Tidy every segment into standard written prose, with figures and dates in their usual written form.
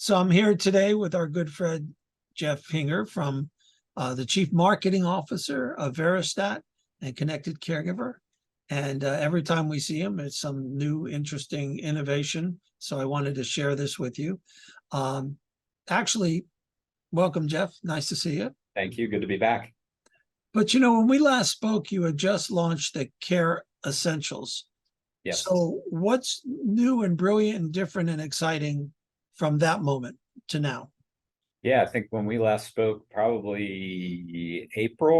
So I'm here today with our good friend, Jeff Hingher from the Chief Marketing Officer of Veristat and Connected Caregiver. And every time we see him, it's some new, interesting innovation. So I wanted to share this with you. Actually, welcome, Jeff. Nice to see you. Thank you. Good to be back. But when we last spoke, you had just launched the Care Essentials. Yes. So what's new and brilliant and different and exciting from that moment to now? Yeah, I think when we last spoke, probably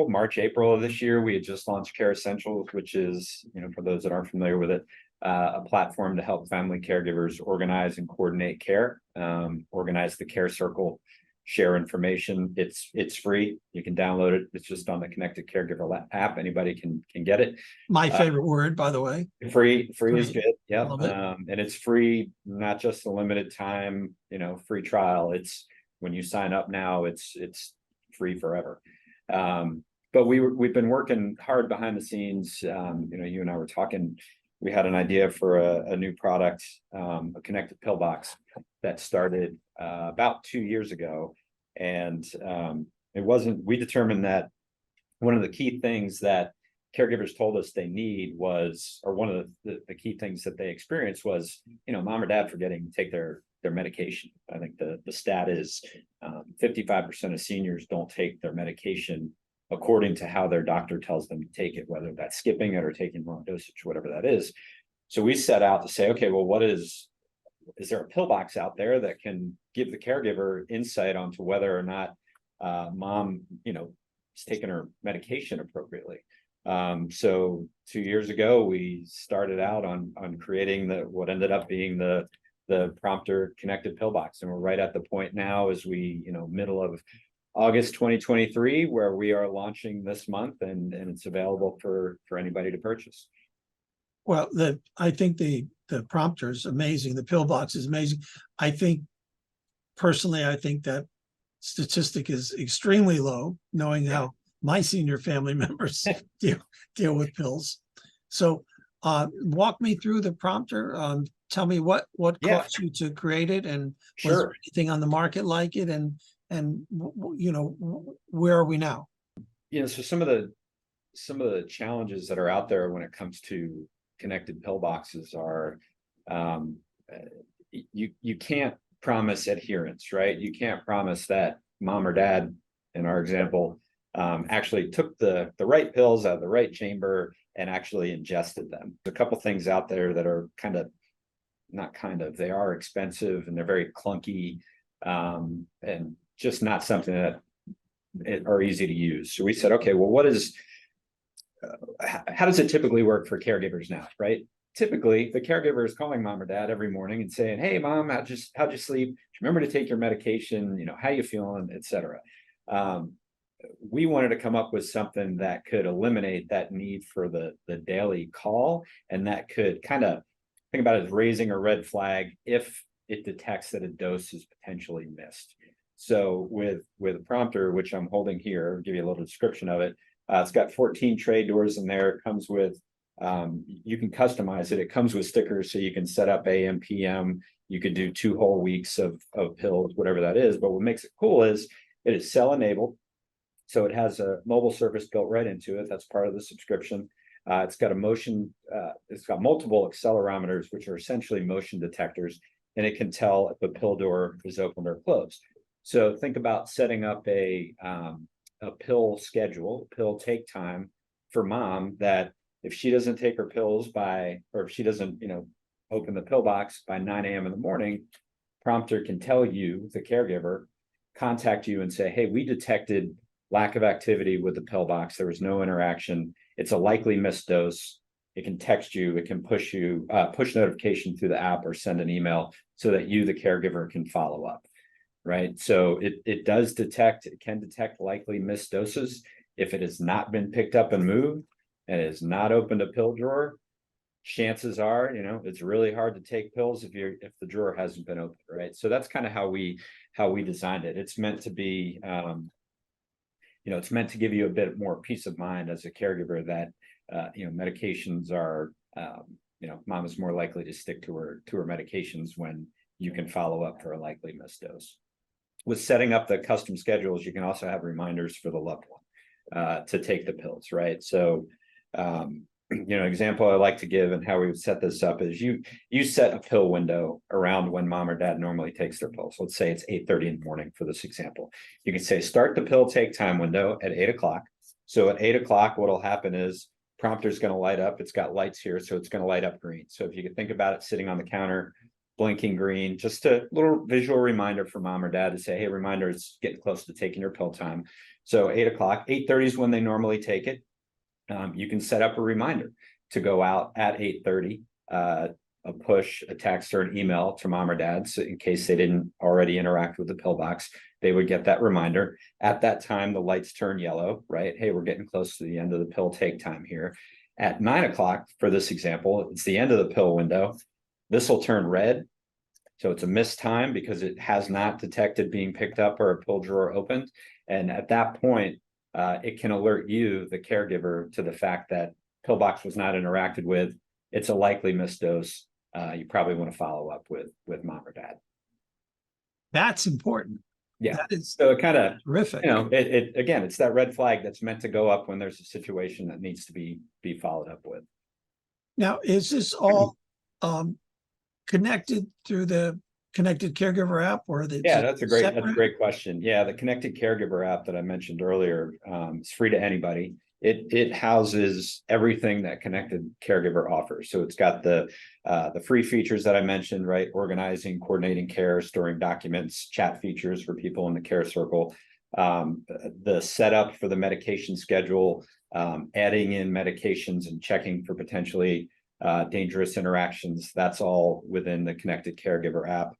March, April of this year, we had just launched Care Essentials, which is, for those that aren't familiar with it, a platform to help family caregivers organize and coordinate care, organize the care circle, share information. It's free. You can download it. It's just on the Connected Caregiver app. Anybody can get it. My favorite word, by the way. Free is good. Yeah. And it's free, not just a limited time, free trial. It's when you sign up now, it's free forever. But we've been working hard behind the scenes. You and I were talking. We had an idea for a new product, a connected pill box that started about 2 years ago, and we determined that one of the key things that caregivers told us they need was, or one of the key things that they experienced was, mom or dad forgetting to take their medication. I think the stat is 55% of seniors don't take their medication according to how their doctor tells them to take it, whether that's skipping it or taking wrong dosage, whatever that is. So we set out to say, okay, well, is there a pill box out there that can give the caregiver insight onto whether or not mom, is taking her medication appropriately? So 2 years ago, we started out on creating what ended up being the Prompter connected pill box, and we're right at the point now as we, middle of August 2023, where we are launching this month, and it's available for anybody to purchase. Well, I think the Prompter is amazing. The pill box is amazing. I think that statistic is extremely low, knowing how my senior family members deal with pills. So walk me through the Prompter. Tell me what caused you to create it, and was there anything on the market like it, and where are we now? So some of the challenges that are out there when it comes to connected pill boxes are you can't promise adherence, right? You can't promise that mom or dad, in our example, actually took the right pills out of the right chamber and actually ingested them. There's a couple things out there that are they are expensive, and they're very clunky, and just not something that are easy to use. So we said, okay, well, how does it typically work for caregivers now, right? Typically, the caregiver is calling mom or dad every morning and saying, hey, mom, how'd you sleep? Remember to take your medication, how you feeling, etc. We wanted to come up with something that could eliminate that need for the daily call, and that could kind of think about it as raising a red flag if it detects that a dose is potentially missed. So with a Prompter, which I'm holding here, I'll give you a little description of it. It's got 14 tray doors in there. It comes with, you can customize it. It comes with stickers, so you can set up AM, PM. You could do 2 whole weeks of pills, whatever that is. But what makes it cool is it is cell enabled. So it has a mobile service built right into it. That's part of the subscription. It's got it's got multiple accelerometers, which are essentially motion detectors, and it can tell if the pill door is open or closed. So think about setting up a pill schedule, pill take time for mom, that if she doesn't take her pills or if she doesn't, open the pill box by 9 a.m. in the morning, Prompter can tell you, the caregiver, contact you and say, hey, we detected lack of activity with the pill box. There was no interaction. It's a likely missed dose. It can text you. It can push notification through the app or send an email so that you, the caregiver, can follow up. Right. So it can detect likely missed doses. If it has not been picked up and moved and is not opened a pill drawer, chances are, it's really hard to take pills if the drawer hasn't been opened. Right. So that's kind of how we designed it. It's meant to be, it's meant to give you a bit more peace of mind as a caregiver that, medications are, mom is more likely to stick to her medications when you can follow up for a likely missed dose. With setting up the custom schedules, you can also have reminders for the loved one to take the pills, right? So, example I like to give and how we would set this up is you set a pill window around when mom or dad normally takes their pills. Let's say it's 8:30 in the morning for this example. You can say start the pill take time window at 8 o'clock. So at 8 o'clock, what'll happen is prompter's going to light up. It's got lights here, so it's going to light up green. So if you can think about it sitting on the counter, blinking green, just a little visual reminder for mom or dad to say, hey, reminder, it's getting close to taking your pill time. So 8 o'clock, 8:30 is when they normally take it. You can set up a reminder to go out at 8:30, a push, a text, or an email to mom or dad. So in case they didn't already interact with the pill box, they would get that reminder. At that time, the lights turn yellow, right? Hey, we're getting close to the end of the pill take time here. At 9 o'clock, for this example, it's the end of the pill window. This will turn red. So it's a missed time because it has not detected being picked up or a pill drawer opened. And at that point, it can alert you, the caregiver, to the fact that pillbox was not interacted with. It's a likely missed dose. You probably want to follow up with mom or dad. That's important. Yeah. That is so it kind of terrific. It again, it's that red flag that's meant to go up when there's a situation that needs to be followed up with. Now, is this all connected through the Connected Caregiver app, or that's a great question. Yeah, the Connected Caregiver app that I mentioned earlier is free to anybody. It houses everything that Connected Caregiver offers. So it's got the free features that I mentioned, right? Organizing, coordinating care, storing documents, chat features for people in the care circle, the setup for the medication schedule, adding in medications and checking for potentially dangerous interactions. That's all within the Connected Caregiver app.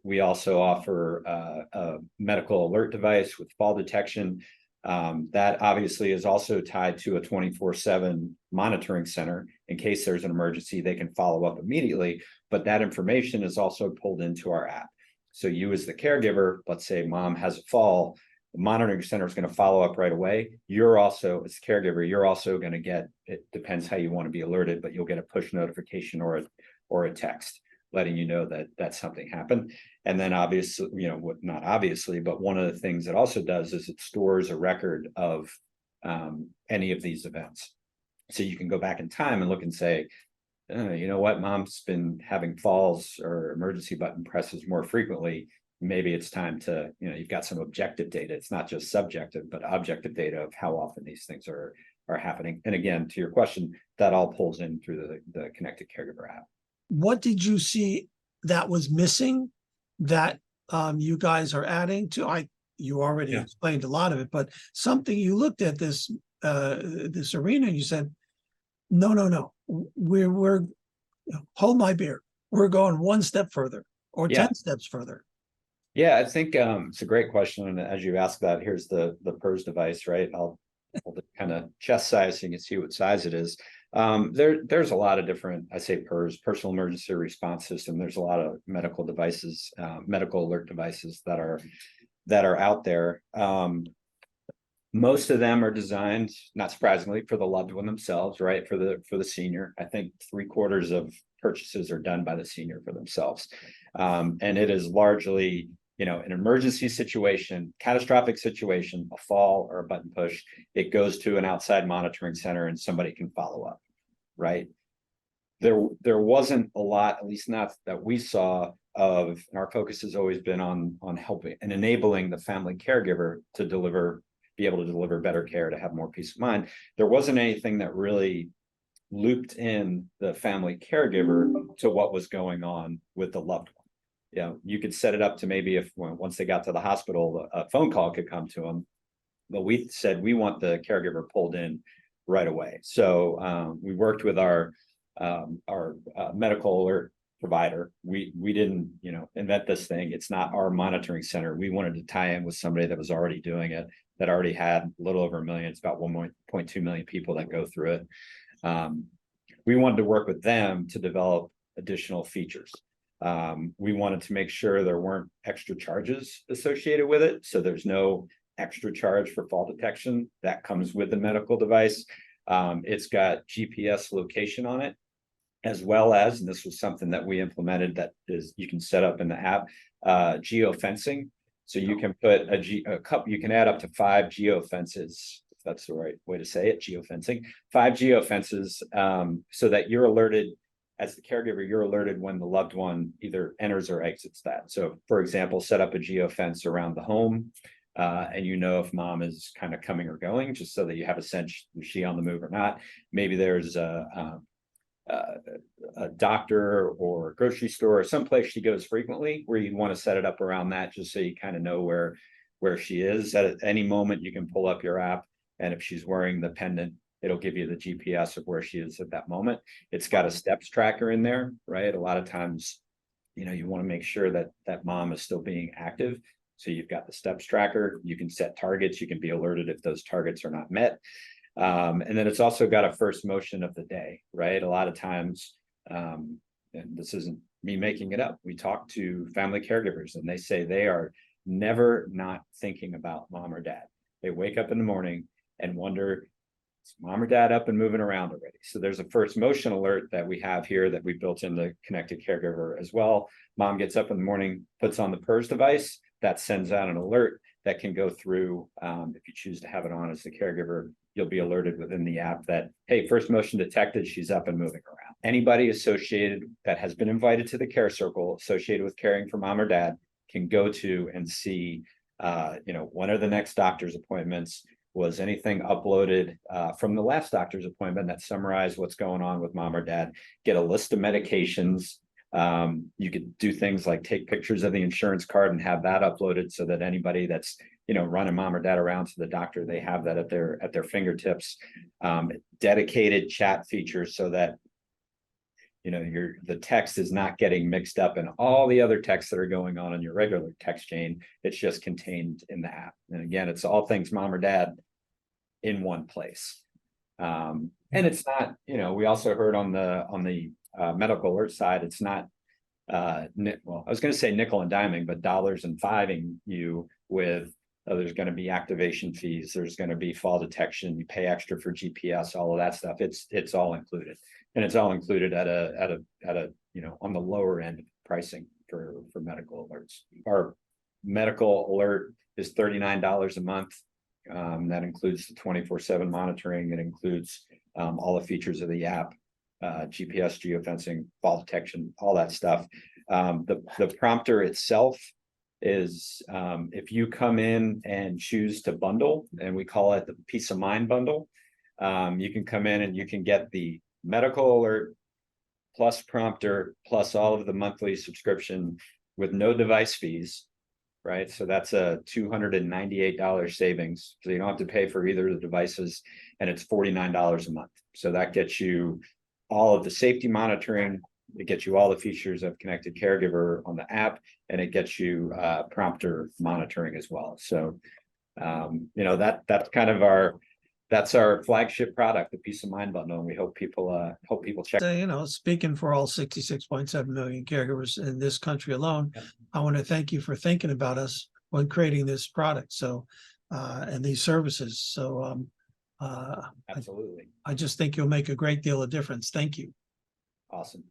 We also offer a medical alert device with fall detection. That obviously is also tied to a 24/7 monitoring center. In case there's an emergency, they can follow up immediately, but that information is also pulled into our app. So you as the caregiver, let's say mom has a fall, the monitoring center is going to follow up right away. You're also, as a caregiver, you're also going to get, it depends how you want to be alerted, but you'll get a push notification or a text letting you know that something happened. And then obviously, not obviously, but one of the things it also does is it stores a record of any of these events. So you can go back in time and look and say, you know what, mom's been having falls or emergency button presses more frequently. Maybe it's time to, you've got some objective data. It's not just subjective, but objective data of how often these things are happening. And again, to your question, that all pulls in through the Connected Caregiver app. What did you see that was missing that you guys are adding to? You already explained a lot of it, but something you looked at this arena and you said, no, we're hold my beer. We're going one step further or 10 steps further. Yeah, I think it's a great question. And as you ask that, here's the PERS device, right? I'll kind of chest size so you can see what size it is. There's a lot of different, I say PERS, personal emergency response system. There's a lot of medical devices, medical alert devices that are out there. Most of them are designed, not surprisingly, for the loved one themselves, right? For the senior. I think 3/4 of purchases are done by the senior for themselves. And it is largely, an emergency situation, catastrophic situation, a fall or a button push, it goes to an outside monitoring center and somebody can follow up, right? There wasn't a lot, at least not that we saw, and our focus has always been on helping and enabling the family caregiver to be able to deliver better care, to have more peace of mind. There wasn't anything that really looped in the family caregiver to what was going on with the loved one. You could set it up to maybe once they got to the hospital, a phone call could come to them. But we said we want the caregiver pulled in right away. So we worked with our medical alert provider. We didn't, invent this thing. It's not our monitoring center. We wanted to tie in with somebody that was already doing it, that already had a little over 1 million. It's about 1.2 million people that go through it. We wanted to work with them to develop additional features. We wanted to make sure there weren't extra charges associated with it. So there's no extra charge for fall detection that comes with the medical device. It's got GPS location on it. as well as, and this was something that we implemented that is you can set up in the app, geofencing. So you can put you can add up to 5 geofences, if that's the right way to say it, geofencing, 5 geofences, so that you're alerted as the caregiver, you're alerted when the loved one either enters or exits that. So for example, set up a geofence around the home, and you know if mom is kind of coming or going, just so that you have a sense, is she on the move or not. Maybe there's a doctor or a grocery store or someplace she goes frequently where you want to set it up around that, just so you kind of know where she is. At any moment you can pull up your app, and if she's wearing the pendant, it'll give you the GPS of where she is at that moment. It's got a steps tracker in there, right? A lot of times, you want to make sure that that mom is still being active. So you've got the steps tracker, you can set targets, you can be alerted if those targets are not met. And then it's also got a first motion of the day, right? A lot of times, and this isn't me making it up, we talk to family caregivers and they say they are never not thinking about mom or dad. They wake up in the morning and wonder, is mom or dad up and moving around already? So there's a first motion alert that we have here that we built into Connected Caregiver as well. Mom gets up in the morning, puts on the PERS device, that sends out an alert that can go through. If you choose to have it on as the caregiver, you'll be alerted within the app that, hey, first motion detected, she's up and moving around. Anybody associated that has been invited to the care circle associated with caring for mom or dad can go to and see, when are the next doctor's appointments? Was anything uploaded from the last doctor's appointment that summarized what's going on with mom or dad? Get a list of medications. You could do things like take pictures of the insurance card and have that uploaded so that anybody that's running mom or dad around to the doctor, they have that at their fingertips. Dedicated chat features so that the text is not getting mixed up in all the other texts that are going on in your regular text chain. It's just contained in the app. And again, it's all things mom or dad in one place. And it's not, we also heard on the medical alert side, it's not I was going to say nickel and diming, but dollars and fiving you with there's going to be activation fees, there's going to be fall detection, you pay extra for GPS, all of that stuff. It's all included, and it's all included at a on the lower end of pricing for medical alerts. Our medical alert is $39 a month. That includes the 24/7 monitoring. It includes all the features of the app, GPS, geofencing, fall detection, all that stuff. The prompter itself is, if you come in and choose to bundle, and we call it the peace of mind bundle, you can come in and you can get the medical alert plus prompter plus all of the monthly subscription with no device fees, right? So that's a $298 savings. So you don't have to pay for either of the devices, and it's $49 a month. So that gets you all of the safety monitoring, it gets you all the features of Connected Caregiver on the app, and it gets you prompter monitoring as well. So that's kind of that's our flagship product, the Peace of Mind bundle, and we hope people check. Speaking for all 66.7 million caregivers in this country alone, yeah, I want to thank you for thinking about us when creating this product. So and these services. So absolutely. I just think you'll make a great deal of difference. Thank you. Awesome.